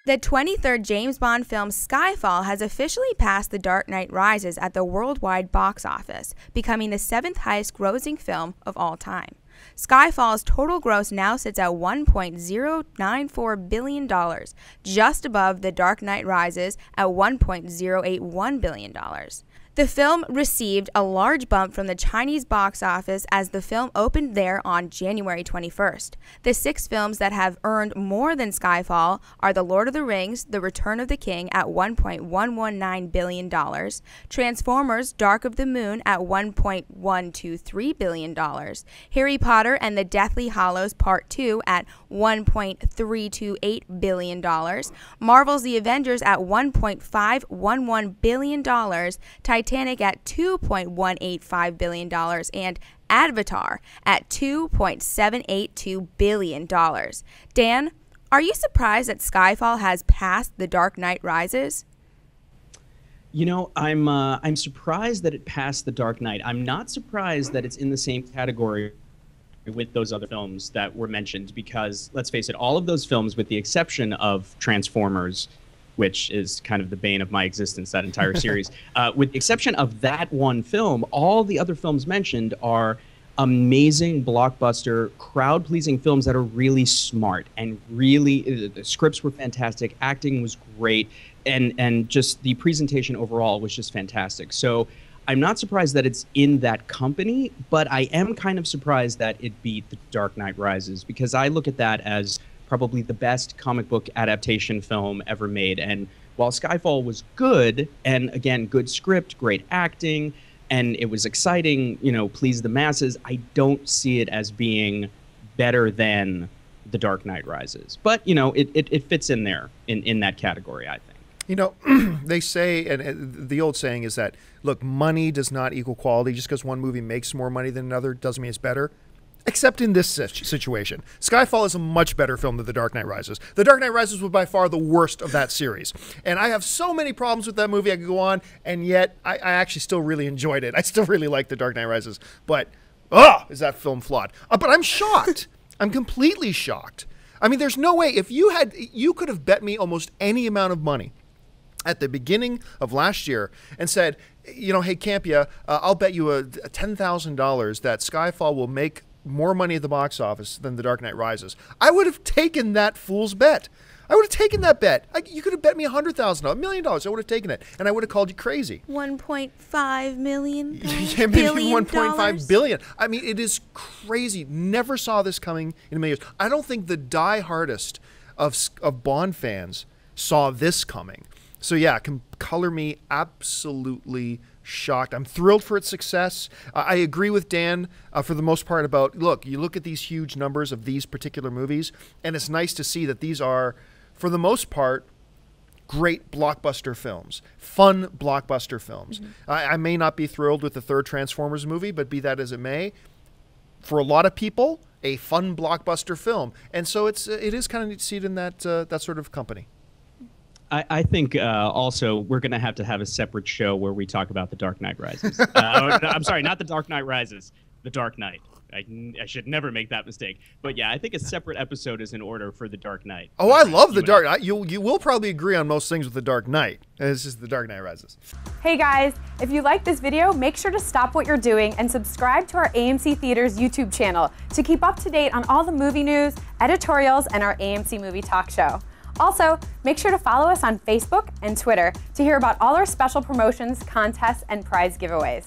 The 23rd James Bond film Skyfall has officially passed The Dark Knight Rises at the worldwide box office, becoming the 7th highest grossing film of all time. Skyfall's total gross now sits at $1.094 billion, just above The Dark Knight Rises at $1.081 billion. The film received a large bump from the Chinese box office as the film opened there on January 21st. The 6 films that have earned more than Skyfall are The Lord of the Rings, The Return of the King at $1.119 billion, Transformers: Dark of the Moon at $1.123 billion, Harry Potter and the Deathly Hallows Part 2 at $1.328 billion, Marvel's The Avengers at $1.511 billion, Titanic at $2.185 billion, and Avatar at $2.782 billion. Dan, are you surprised that Skyfall has passed The Dark Knight Rises? You know, I'm surprised that it passed The Dark Knight. I'm not surprised that it's in the same category with those other films that were mentioned, because let's face it, all of those films, with the exception of Transformers, which is kind of the bane of my existence, that entire series. With the exception of that one film, all the other films mentioned are amazing, blockbuster, crowd-pleasing films that are really smart and really, the scripts were fantastic, acting was great, and just the presentation overall was just fantastic. So I'm not surprised that it's in that company, but I am kind of surprised that it beat The Dark Knight Rises, because I look at that as probably the best comic book adaptation film ever made. And while Skyfall was good, and again, good script, great acting, and it was exciting, you know, pleased the masses, I don't see it as being better than The Dark Knight Rises. But, you know, it fits in there, in that category, I think. You know, they say, and the old saying is that, look, money does not equal quality. Just because one movie makes more money than another doesn't mean it's better. Except in this situation. Skyfall is a much better film than The Dark Knight Rises. The Dark Knight Rises was by far the worst of that series. And I have so many problems with that movie I could go on, and yet I actually still really enjoyed it. I still really like The Dark Knight Rises. But, is that film flawed? But I'm shocked. I'm completely shocked. I mean, there's no way. If you could have bet me almost any amount of money at the beginning of last year and said, you know, hey, Campia, I'll bet you a $10,000 that Skyfall will make more money at the box office than The Dark Knight Rises. I would have taken that fool's bet. I would have taken that bet. You could have bet me $100,000, $1 million. I would have taken it, and I would have called you crazy. $1.5 million. Yeah, maybe $1.5 billion. I mean, it is crazy. Never saw this coming in a million years. I don't think the die-hardest of Bond fans saw this coming. So yeah, can color me absolutely shocked. I'm thrilled for its success. I agree with Dan for the most part about, look, you look at these huge numbers of these particular movies, and it's nice to see that these are, for the most part, great blockbuster films, fun blockbuster films. Mm-hmm. I may not be thrilled with the third Transformers movie, but be that as it may, for a lot of people, a fun blockbuster film. And so it is kind of neat to see it in that sort of company. I think also we're going to have a separate show where we talk about The Dark Knight Rises. I'm sorry, not The Dark Knight Rises, The Dark Knight. I should never make that mistake. But yeah, I think a separate episode is in order for The Dark Knight. Oh, I love The Dark Knight. You will probably agree on most things with The Dark Knight. It's just The Dark Knight Rises. Hey guys, if you like this video, make sure to stop what you're doing and subscribe to our AMC Theaters YouTube channel to keep up to date on all the movie news, editorials, and our AMC Movie Talk Show. Also, make sure to follow us on Facebook and Twitter to hear about all our special promotions, contests, and prize giveaways.